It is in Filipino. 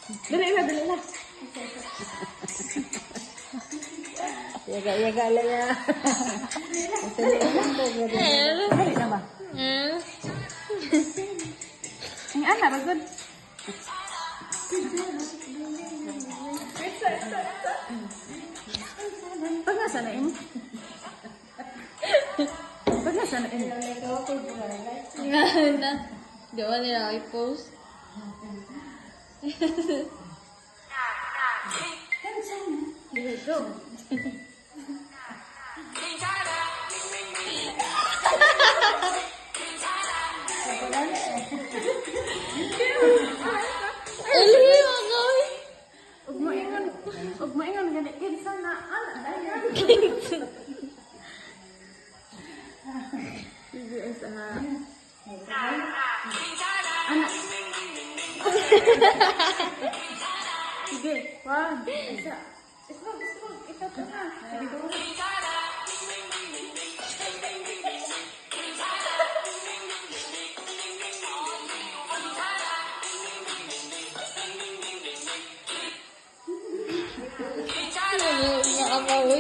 Dali na, dali na. Yaga-yaga lang ya. Dali na ba? Ang ana, ragod. Pag nasa na imo? Pag nasa na imo? Nga na. Di ba nila i-post? Dito. Eli, agay! Ug moingon gani kinsa na ana dayan. Yes, anak. Sige, one, isa. Ismog, ito pa na. Sige, go. Ano, nakakawi?